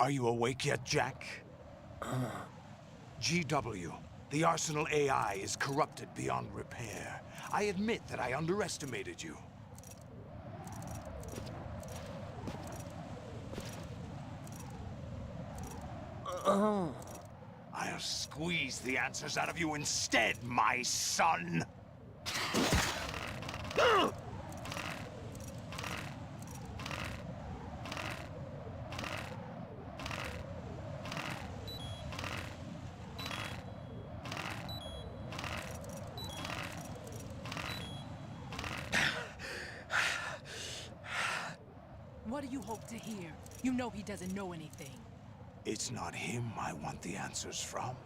Are you awake yet, Jack? GW, the Arsenal AI is corrupted beyond repair. I admit that I underestimated you. I'll squeeze the answers out of you instead, my son! What do you hope to hear? You know he doesn't know anything. It's not him I want the answers from.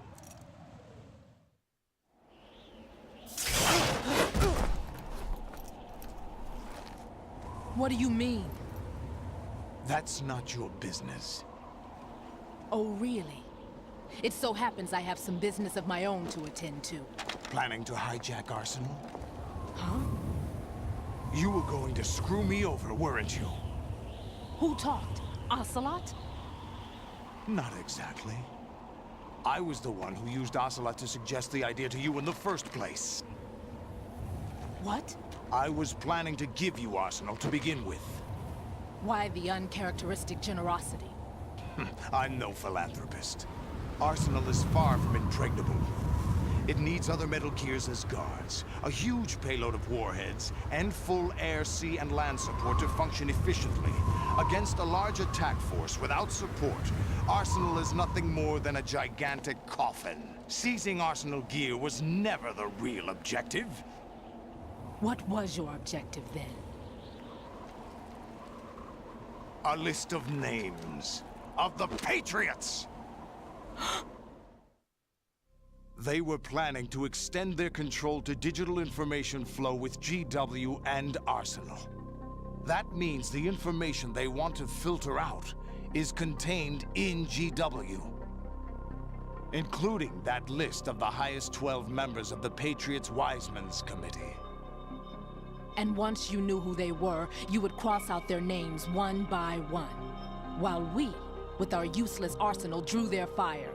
What do you mean? That's not your business. Oh, really? It so happens I have some business of my own to attend to. Planning to hijack Arsenal? Huh? You were going to screw me over, weren't you? Who talked? Ocelot? Not exactly. I was the one who used Ocelot to suggest the idea to you in the first place. What? I was planning to give you Arsenal to begin with. Why the uncharacteristic generosity? I'm no philanthropist. Arsenal is far from impregnable. It needs other Metal Gears as guards, a huge payload of warheads, and full air, sea, and land support to function efficiently. Against a large attack force without support, Arsenal is nothing more than a gigantic coffin. Seizing Arsenal gear was never the real objective. What was your objective then? A list of names of the Patriots! They were planning to extend their control to digital information flow with GW and Arsenal. That means the information they want to filter out is contained in GW, including that list of the highest 12 members of the Patriots Wiseman's Committee. And once you knew who they were, you would cross out their names one by one, while we, with our useless arsenal, drew their fire.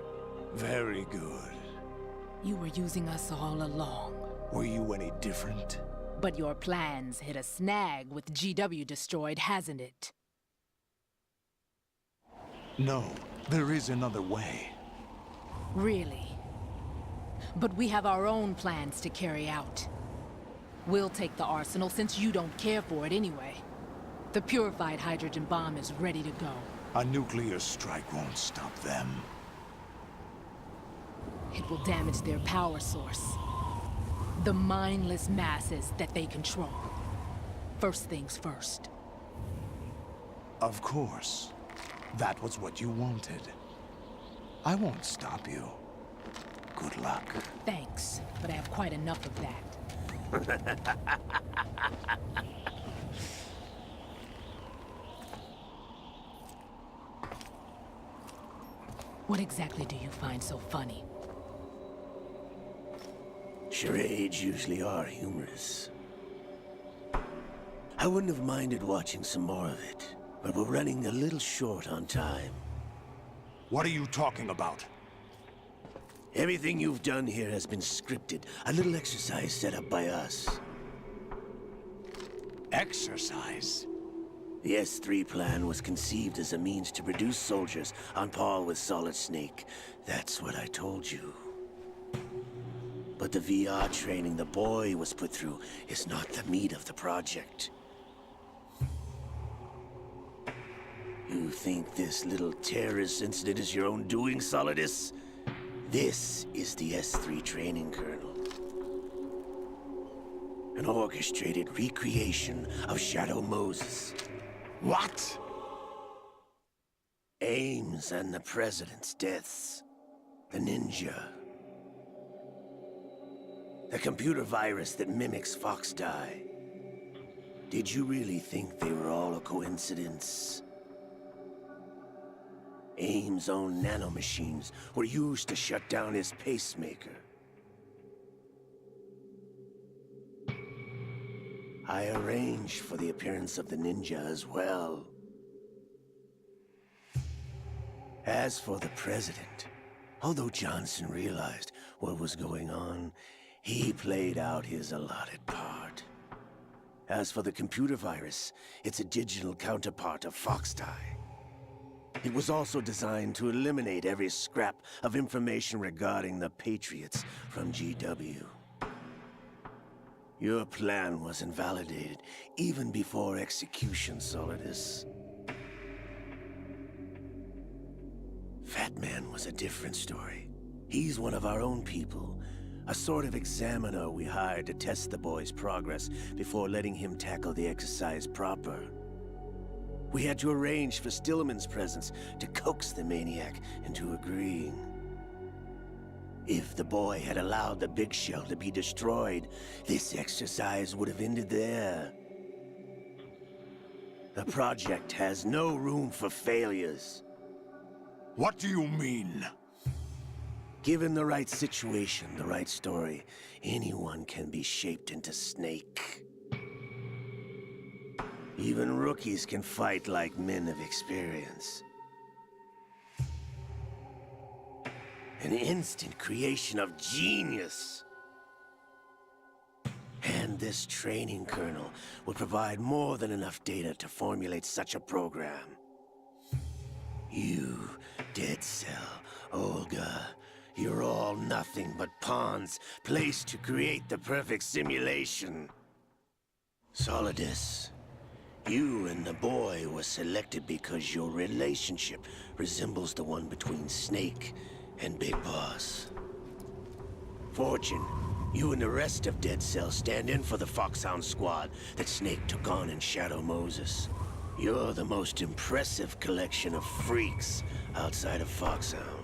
Very good. You were using us all along. Were you any different? But your plans hit a snag with GW destroyed, hasn't it? No, there is another way. Really? But we have our own plans to carry out. We'll take the arsenal since you don't care for it anyway. The purified hydrogen bomb is ready to go. A nuclear strike won't stop them. It will damage their power source. The mindless masses that they control. First things first. Of course. That was what you wanted. I won't stop you. Good luck. Thanks, but I have quite enough of that. What exactly do you find so funny? Charades usually are humorous. I wouldn't have minded watching some more of it, but we're running a little short on time. What are you talking about? Everything you've done here has been scripted, a little exercise set up by us. Exercise? The S3 plan was conceived as a means to produce soldiers on par with Solid Snake. That's what I told you. But the VR training the boy was put through is not the meat of the project. You think this little terrorist incident is your own doing, Solidus? This is the S3 training kernel. An orchestrated recreation of Shadow Moses. What? Ames and the President's deaths. The ninja. The computer virus that mimics Fox Die. Did you really think they were all a coincidence? Ames' own nanomachines were used to shut down his pacemaker. I arranged for the appearance of the ninja as well. As for the president, although Johnson realized what was going on, he played out his allotted part. As for the computer virus, it's a digital counterpart of Foxtie. It was also designed to eliminate every scrap of information regarding the Patriots from GW. Your plan was invalidated even before execution, Solidus. Fat Man was a different story. He's one of our own people, a sort of examiner we hired to test the boy's progress before letting him tackle the exercise proper. We had to arrange for Stillman's presence to coax the maniac into agreeing. If the boy had allowed the big shell to be destroyed, this exercise would have ended there. The project has no room for failures. What do you mean? Given the right situation, the right story, anyone can be shaped into Snake. Even rookies can fight like men of experience. An instant creation of genius. And this training kernel will provide more than enough data to formulate such a program. You, Dead Cell, Olga, you're all nothing but pawns placed to create the perfect simulation. Solidus, you and the boy were selected because your relationship resembles the one between Snake and Big Boss. Fortune, you and the rest of Dead Cell stand in for the Foxhound squad that Snake took on in Shadow Moses. You're the most impressive collection of freaks outside of Foxhound.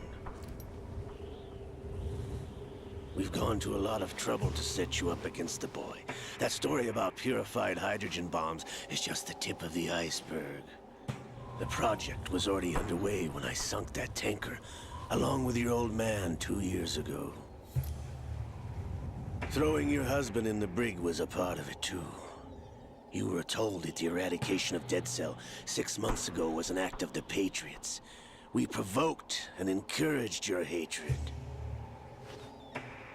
We've gone to a lot of trouble to set you up against the boy. That story about purified hydrogen bombs is just the tip of the iceberg. The project was already underway when I sunk that tanker, along with your old man 2 years ago. Throwing your husband in the brig was a part of it too. You were told that the eradication of Dead Cell 6 months ago was an act of the Patriots. We provoked and encouraged your hatred.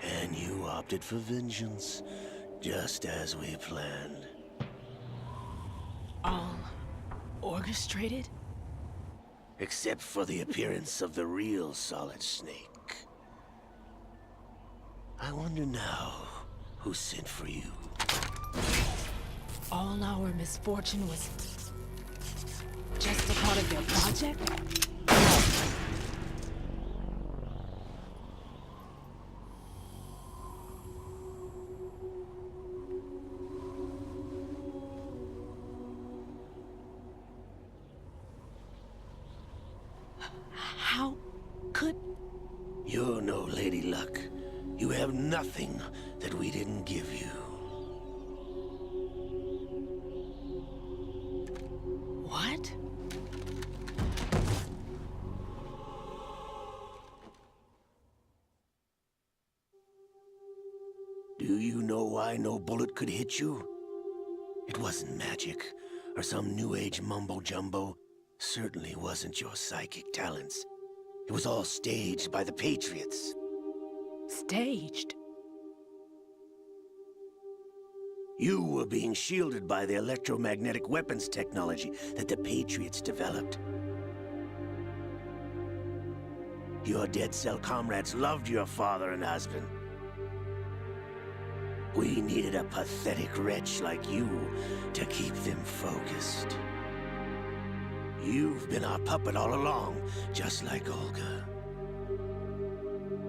And you opted for vengeance, just as we planned. All orchestrated? Except for the appearance of the real Solid Snake. I wonder now who sent for you. All our misfortune was just a part of their project? How could... You're no Lady Luck. You have nothing that we didn't give you. What? Do you know why no bullet could hit you? It wasn't magic, or some new age mumbo-jumbo. Certainly wasn't your psychic talents. It was all staged by the Patriots. Staged? You were being shielded by the electromagnetic weapons technology that the Patriots developed. Your Dead Cell comrades loved your father and husband. We needed a pathetic wretch like you to keep them focused. You've been our puppet all along, just like Olga.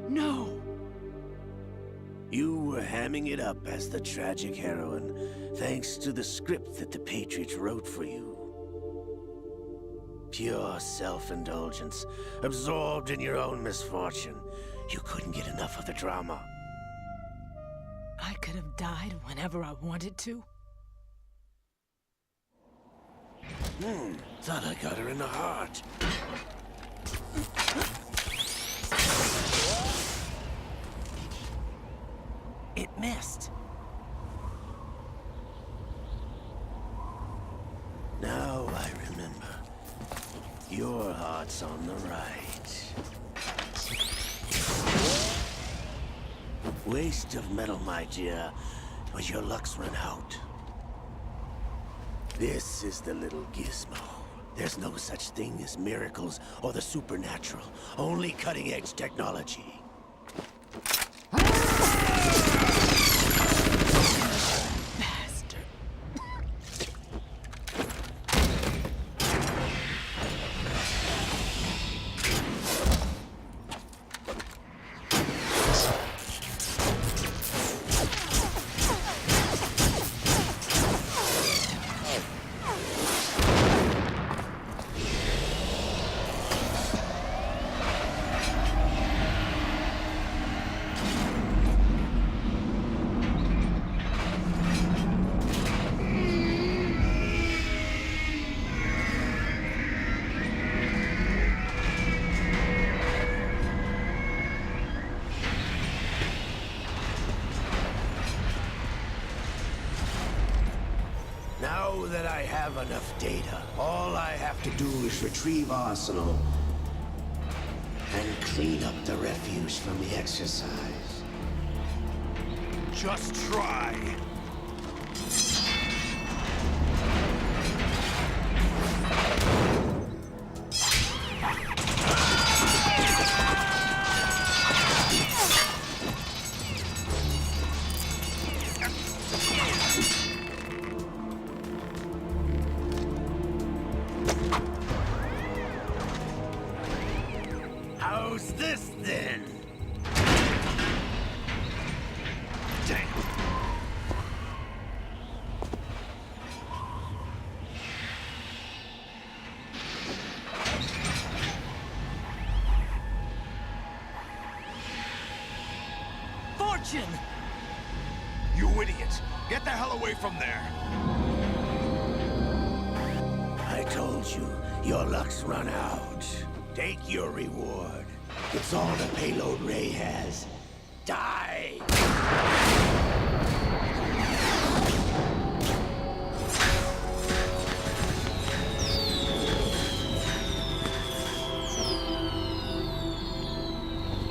No! You were hamming it up as the tragic heroine, thanks to the script that the Patriots wrote for you. Pure self-indulgence, absorbed in your own misfortune. You couldn't get enough of the drama. I could have died whenever I wanted to. Thought I got her in the heart. It missed. Now I remember. Your heart's on the right. Waste of metal, my dear, but your luck's run out. This is the little gizmo. There's no such thing as miracles or the supernatural, only cutting-edge technology. Bastard. Now that I have enough data, all I have to do is retrieve Arsenal and clean up the refuse from the exercise. Just try. How's this then? Damn. Fortune! You idiot! Get the hell away from there! I told you, your luck's run out. Take your reward. It's all the payload Ray has. Die!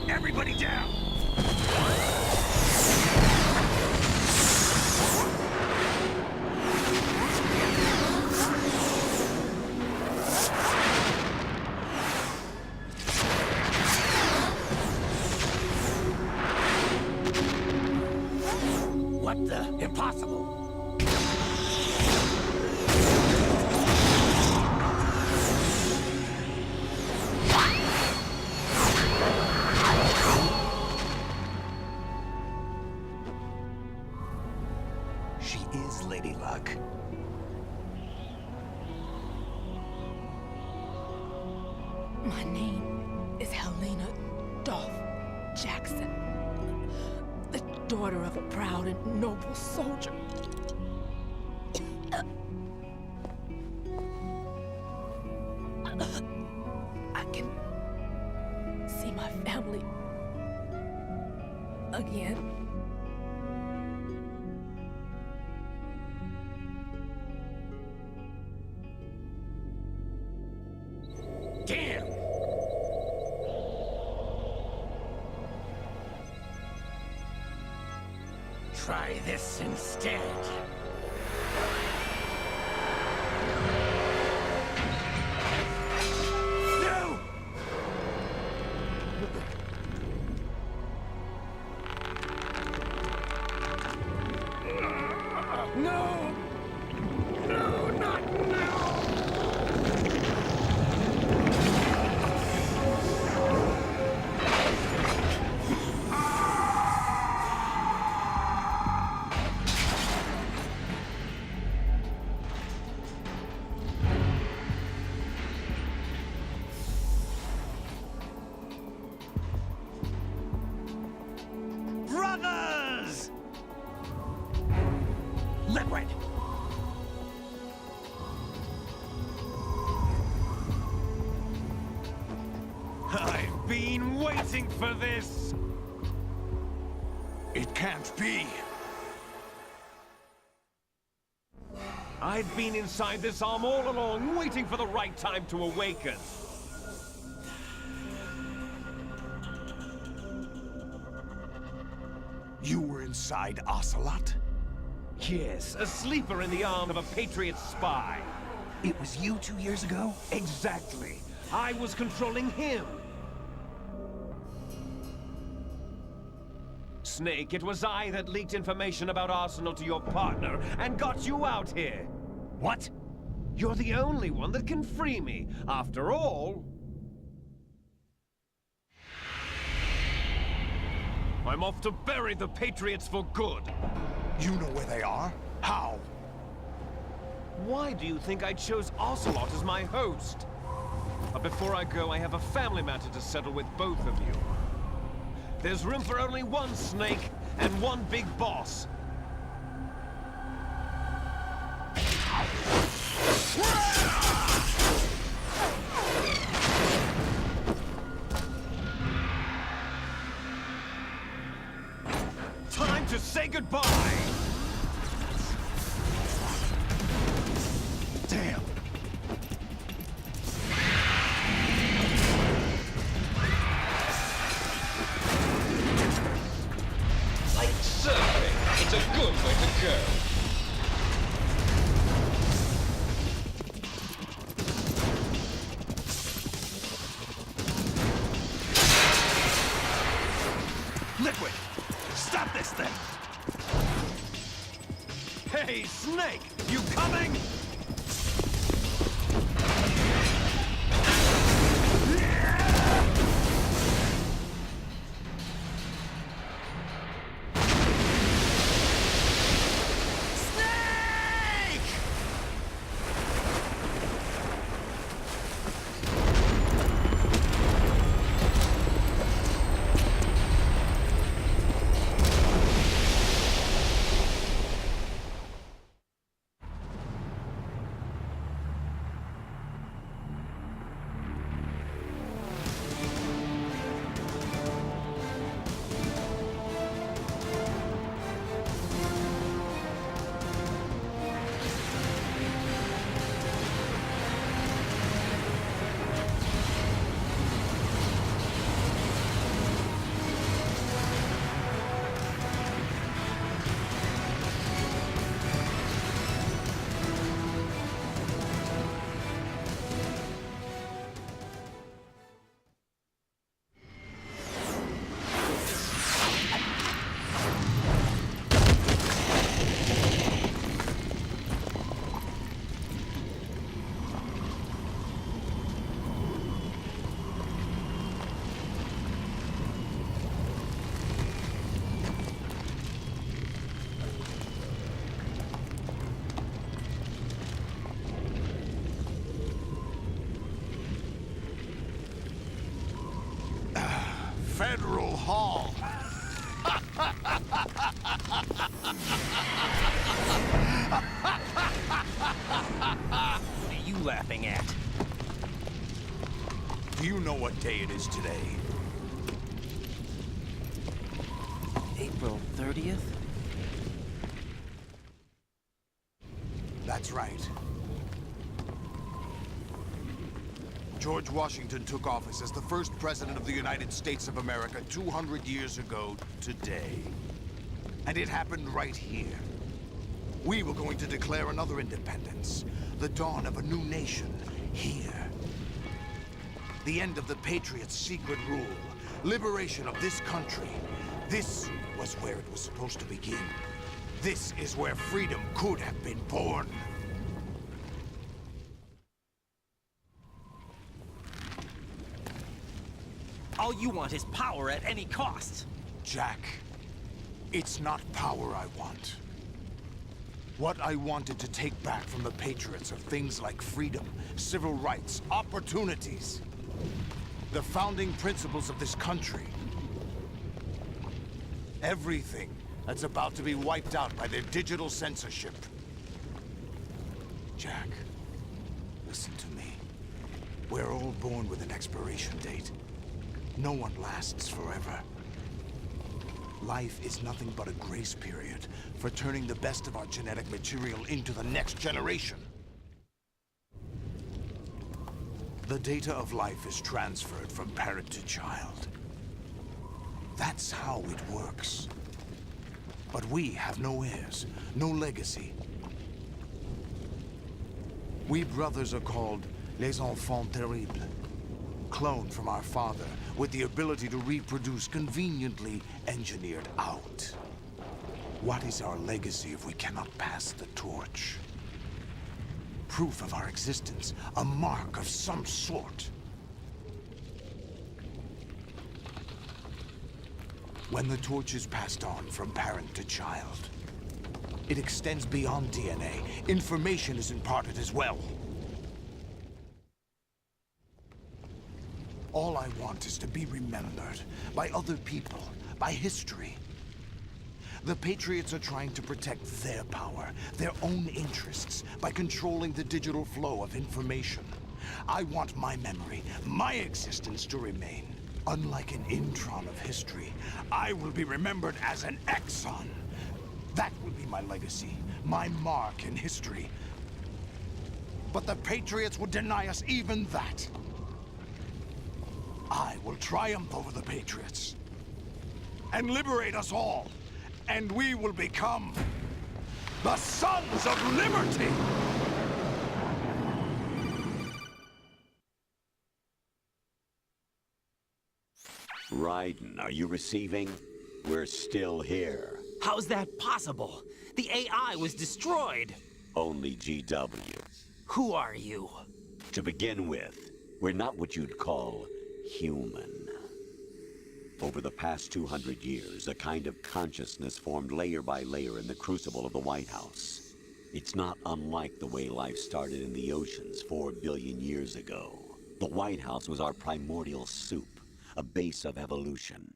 Everybody down! What the? Impossible! She is Lady Luck. My name is Helena Dolph Jackson, the daughter of a proud and noble soldier. I can see my family again. Damn! Try this instead. No! No! No, not now! Brothers! Liquid! I've been waiting for this! It can't be! I've been inside this arm all along, waiting for the right time to awaken. You were inside Ocelot? Yes, a sleeper in the arm of a Patriot spy. It was you 2 years ago? Exactly. I was controlling him. Snake, it was I that leaked information about Arsenal to your partner and got you out here. What? You're the only one that can free me. After all, I'm off to bury the Patriots for good. You know where they are? How? Why do you think I chose Ocelot as my host? But before I go, I have a family matter to settle with both of you. There's room for only one Snake and one big boss. Time to say goodbye! Damn. Like surfing, it's a good way to go. Liquid! Stop this thing! Hey, Snake! You coming? Federal Hall. What are you laughing at? Do you know what day it is today? April 30th? That's right. George Washington took office as the first president of the United States of America 200 years ago today. And it happened right here. We were going to declare another independence, the dawn of a new nation, here. The end of the Patriots' secret rule, liberation of this country. This was where it was supposed to begin. This is where freedom could have been born. All you want is power at any cost. Jack, it's not power I want. What I wanted to take back from the Patriots are things like freedom, civil rights, opportunities. The founding principles of this country. Everything that's about to be wiped out by their digital censorship. Jack, listen to me. We're all born with an expiration date. No one lasts forever. Life is nothing but a grace period for turning the best of our genetic material into the next generation. The data of life is transferred from parent to child. That's how it works. But we have no heirs, no legacy. We brothers are called les enfants terribles. Cloned from our father, with the ability to reproduce conveniently engineered out. What is our legacy if we cannot pass the torch? Proof of our existence, a mark of some sort. When the torch is passed on from parent to child, it extends beyond DNA. Information is imparted as well. All I want is to be remembered by other people, by history. The Patriots are trying to protect their power, their own interests, by controlling the digital flow of information. I want my memory, my existence to remain. Unlike an intron of history, I will be remembered as an exon. That will be my legacy, my mark in history. But the Patriots would deny us even that. I will triumph over the Patriots and liberate us all, and we will become the Sons of Liberty! Raiden, are you receiving? We're still here. How's that possible? The AI was destroyed. Only GW. Who are you? To begin with, we're not what you'd call human. Over the past 200 years, a kind of consciousness formed layer by layer in the crucible of the White House. It's not unlike the way life started in the oceans 4 billion years ago. The White House was our primordial soup, a base of evolution.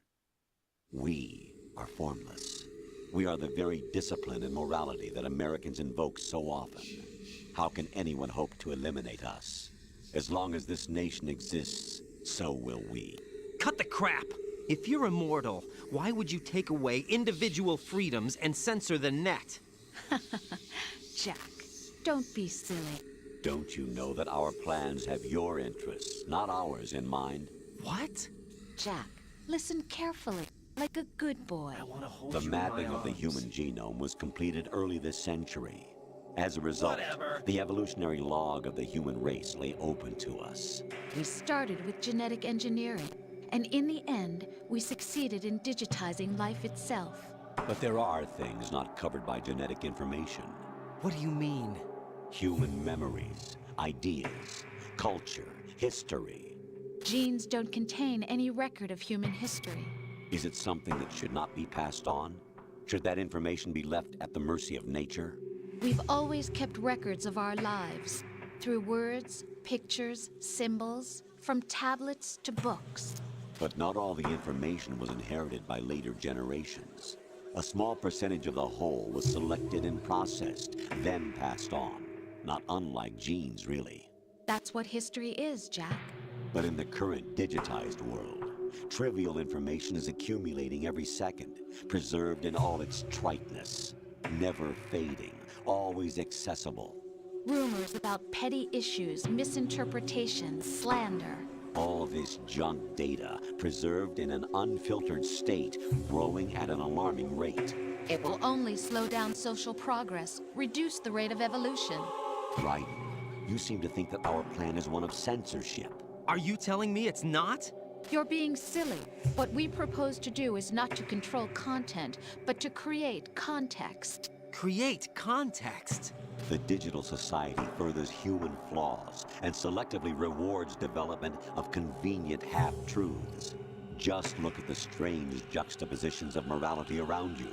We are formless. We are the very discipline and morality that Americans invoke so often. How can anyone hope to eliminate us? As long as this nation exists, so will we. Cut the crap! If you're immortal, why would you take away individual freedoms and censor the net? Jack, don't be silly. Don't you know that our plans have your interests, not ours, in mind? What? Jack, listen carefully, like a good boy. The mapping of the human genome was completed early this century. As a result, the evolutionary log of the human race lay open to us. We started with genetic engineering, and in the end, we succeeded in digitizing life itself. But there are things not covered by genetic information. What do you mean? Human memories, ideas, culture, history. Genes don't contain any record of human history. Is it something that should not be passed on? Should that information be left at the mercy of nature? We've always kept records of our lives, through words, pictures, symbols, from tablets to books. But not all the information was inherited by later generations. A small percentage of the whole was selected and processed, then passed on. Not unlike genes, really. That's what history is, Jack. But in the current digitized world, trivial information is accumulating every second, preserved in all its triteness, never fading, always accessible. Rumors about petty issues, misinterpretations, slander. All this junk data, preserved in an unfiltered state, growing at an alarming rate. It will only slow down social progress, reduce the rate of evolution. Right. You seem to think that our plan is one of censorship. Are you telling me it's not? You're being silly. What we propose to do is not to control content, but to create context. Create context. The digital society furthers human flaws and selectively rewards development of convenient half-truths. Just look at the strange juxtapositions of morality around you.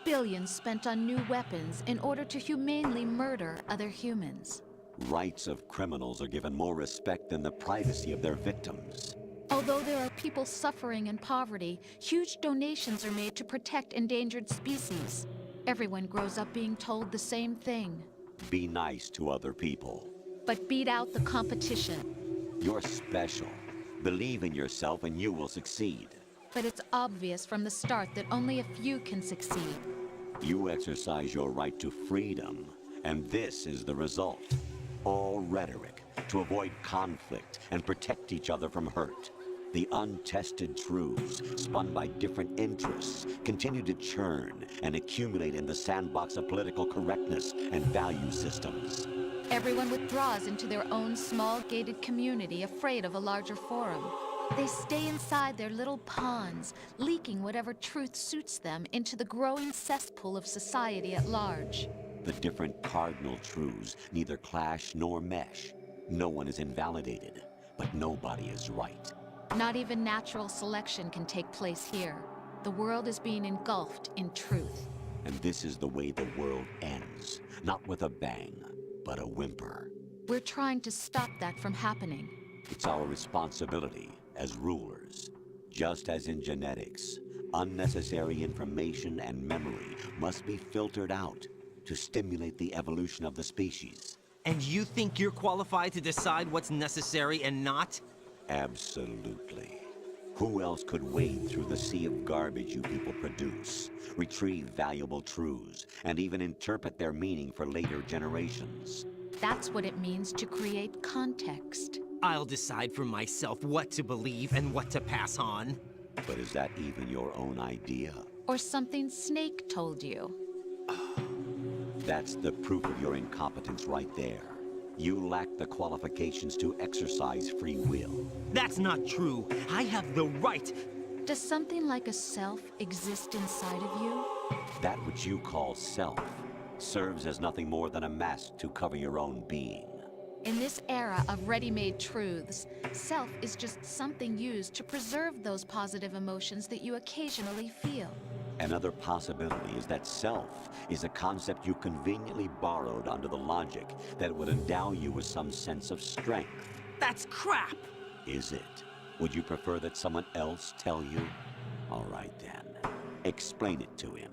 Billions spent on new weapons in order to humanely murder other humans. Rights of criminals are given more respect than the privacy of their victims. Although there are people suffering in poverty, huge donations are made to protect endangered species. Everyone grows up being told the same thing. Be nice to other people. But beat out the competition. You're special. Believe in yourself and you will succeed. But it's obvious from the start that only a few can succeed. You exercise your right to freedom, and this is the result. All rhetoric to avoid conflict and protect each other from hurt. The untested truths, spun by different interests, continue to churn and accumulate in the sandbox of political correctness and value systems. Everyone withdraws into their own small gated community, afraid of a larger forum. They stay inside their little ponds, leaking whatever truth suits them into the growing cesspool of society at large. The different cardinal truths neither clash nor mesh. No one is invalidated, but nobody is right. Not even natural selection can take place here. The world is being engulfed in truth. And this is the way the world ends. Not with a bang, but a whimper. We're trying to stop that from happening. It's our responsibility as rulers. Just as in genetics, unnecessary information and memory must be filtered out to stimulate the evolution of the species. And you think you're qualified to decide what's necessary and not? Absolutely. Who else could wade through the sea of garbage you people produce, retrieve valuable truths, and even interpret their meaning for later generations? That's what it means to create context. I'll decide for myself what to believe and what to pass on. But is that even your own idea? Or something Snake told you. That's the proof of your incompetence right there. You lack the qualifications to exercise free will. That's not true. I have the right. Does something like a self exist inside of you? That which you call self serves as nothing more than a mask to cover your own being. In this era of ready-made truths, self is just something used to preserve those positive emotions that you occasionally feel. Another possibility is that self is a concept you conveniently borrowed under the logic that it would endow you with some sense of strength. That's crap! Is it? Would you prefer that someone else tell you? All right then. Explain it to him.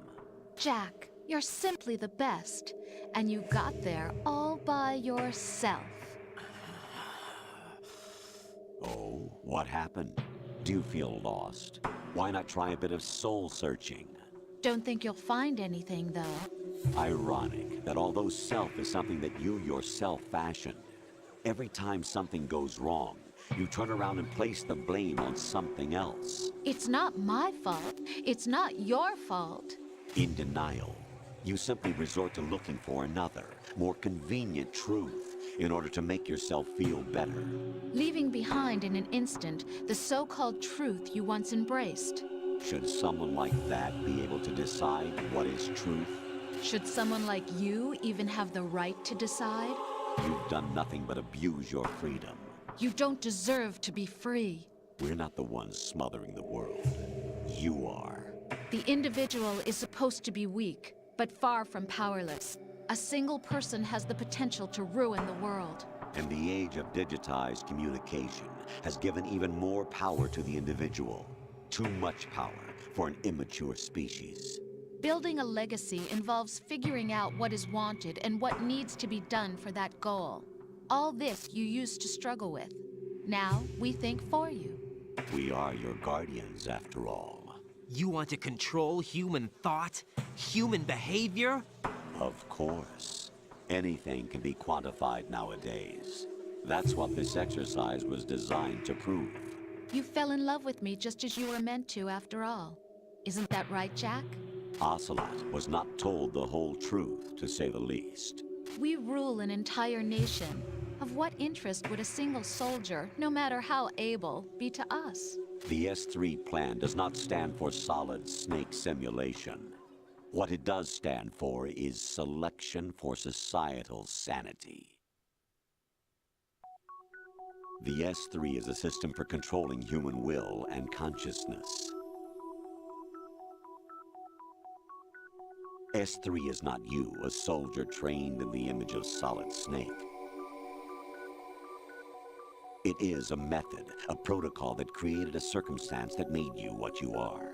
Jack, you're simply the best, and you got there all by yourself. Oh, what happened? Do you feel lost? Why not try a bit of soul searching? Don't think you'll find anything, though. Ironic that although self is something that you yourself fashioned, every time something goes wrong, you turn around and place the blame on something else. It's not my fault. It's not your fault. In denial, you simply resort to looking for another, more convenient truth in order to make yourself feel better. Leaving behind in an instant the so-called truth you once embraced. Should someone like that be able to decide what is truth? Should someone like you even have the right to decide? You've done nothing but abuse your freedom. You don't deserve to be free. We're not the ones smothering the world. You are. The individual is supposed to be weak, but far from powerless. A single person has the potential to ruin the world. And the age of digitized communication has given even more power to the individual. Too much power for an immature species. Building a legacy involves figuring out what is wanted and what needs to be done for that goal. All this you used to struggle with. Now we think for you. We are your guardians, after all. You want to control human thought? Human behavior? Of course. Anything can be quantified nowadays. That's what this exercise was designed to prove. You fell in love with me just as you were meant to, after all. Isn't that right, Jack? Ocelot was not told the whole truth, to say the least. We rule an entire nation. Of what interest would a single soldier, no matter how able, be to us? The S3 plan does not stand for solid snake simulation. What it does stand for is selection for societal sanity. The S3 is a system for controlling human will and consciousness. S3 is not you, a soldier trained in the image of Solid Snake. It is a method, a protocol that created a circumstance that made you what you are.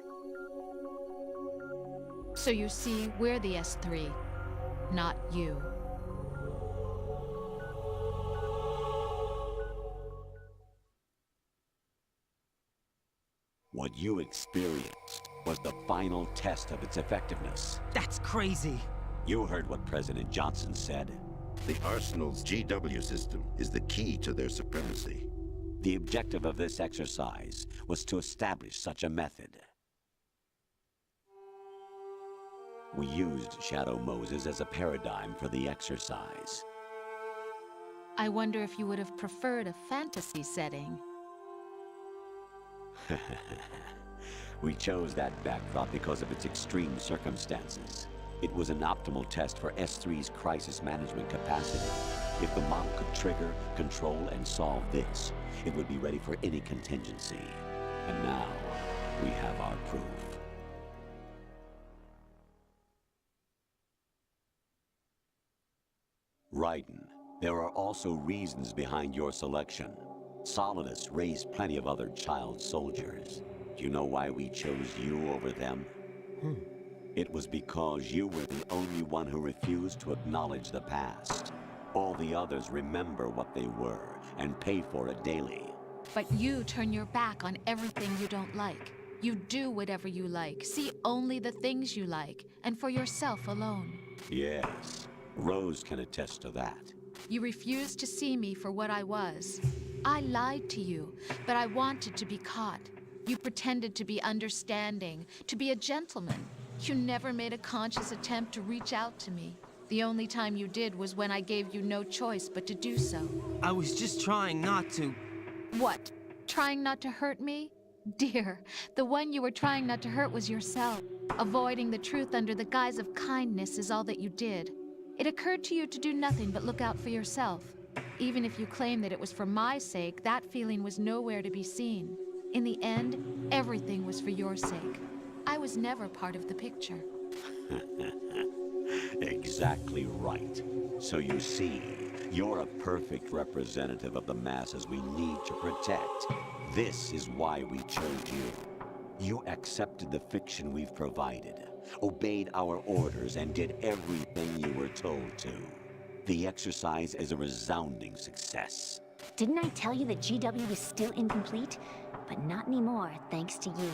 So you see, we're the S3, not you. What you experienced was the final test of its effectiveness. That's crazy. You heard what President Johnson said. The Arsenal's GW system is the key to their supremacy. The objective of this exercise was to establish such a method. We used Shadow Moses as a paradigm for the exercise. I wonder if you would have preferred a fantasy setting. We chose that backdrop because of its extreme circumstances. It was an optimal test for S3's crisis management capacity. If the model could trigger, control, and solve this, it would be ready for any contingency. And now, we have our proof. Raiden, there are also reasons behind your selection. Solidus raised plenty of other child soldiers. Do you know why we chose you over them? It was because you were the only one who refused to acknowledge the past. All the others remember what they were and pay for it daily. But you turn your back on everything you don't like. You do whatever you like, see only the things you like, and for yourself alone. Yes, Rose can attest to that. You refused to see me for what I was. I lied to you, but I wanted to be caught. You pretended to be understanding, to be a gentleman. You never made a conscious attempt to reach out to me. The only time you did was when I gave you no choice but to do so. I was just trying not to. What? Trying not to hurt me? Dear, the one you were trying not to hurt was yourself. Avoiding the truth under the guise of kindness is all that you did. It occurred to you to do nothing but look out for yourself. Even if you claim that it was for my sake, that feeling was nowhere to be seen. In the end, everything was for your sake. I was never part of the picture. Exactly right. So you see, you're a perfect representative of the masses we need to protect. This is why we chose you. You accepted the fiction we've provided, obeyed our orders, and did everything you were told to. The exercise is a resounding success. Didn't I tell you that GW was still incomplete? But not anymore, thanks to you.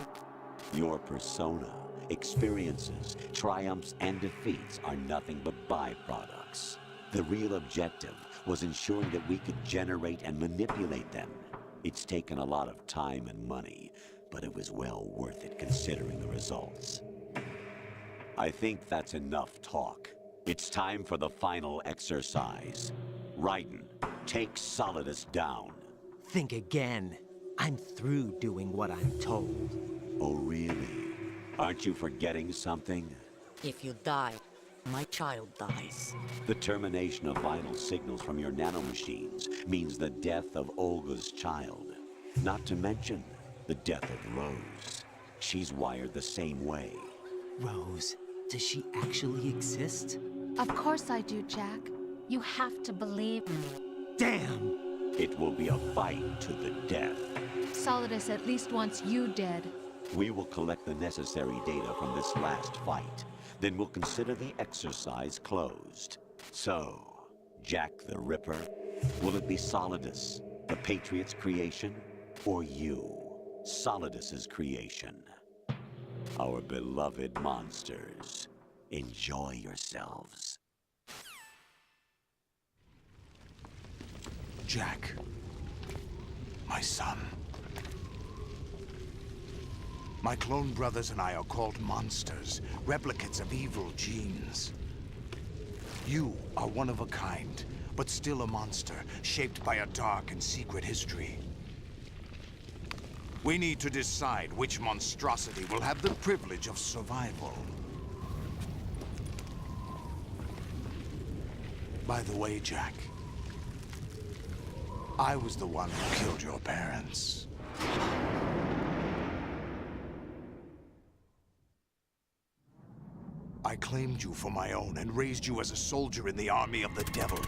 Your persona, experiences, triumphs, and defeats are nothing but byproducts. The real objective was ensuring that we could generate and manipulate them. It's taken a lot of time and money, but it was well worth it considering the results. I think that's enough talk. It's time for the final exercise. Raiden, take Solidus down. Think again. I'm through doing what I'm told. Oh, really? Aren't you forgetting something? If you die, my child dies. The termination of vital signals from your nanomachines means the death of Olga's child. Not to mention the death of Rose. She's wired the same way. Rose, does she actually exist? Of course I do, Jack. You have to believe me. Damn! It will be a fight to the death. Solidus at least wants you dead. We will collect the necessary data from this last fight. Then we'll consider the exercise closed. So, Jack the Ripper, will it be Solidus, the Patriot's creation, or you, Solidus's creation? Our beloved monsters, enjoy yourselves. Jack, my son. My clone brothers and I are called monsters, replicates of evil genes. You are one of a kind, but still a monster, shaped by a dark and secret history. We need to decide which monstrosity will have the privilege of survival. By the way, Jack, I was the one who killed your parents. I claimed you for my own and raised you as a soldier in the army of the devil.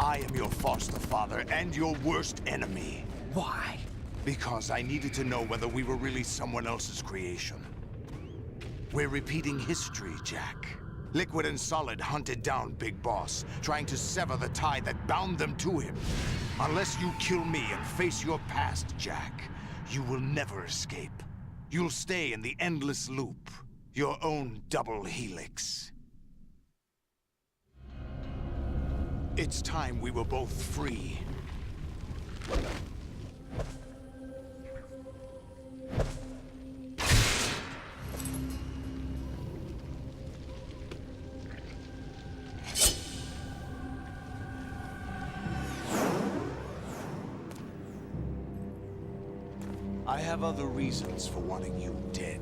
I am your foster father and your worst enemy. Why? Because I needed to know whether we were really someone else's creation. We're repeating history, Jack. Liquid and Solid hunted down Big Boss, trying to sever the tie that bound them to him. Unless you kill me and face your past, Jack, You will never escape. You'll stay in the endless loop. Your own double helix. It's time we were both free. I have other reasons for wanting you dead.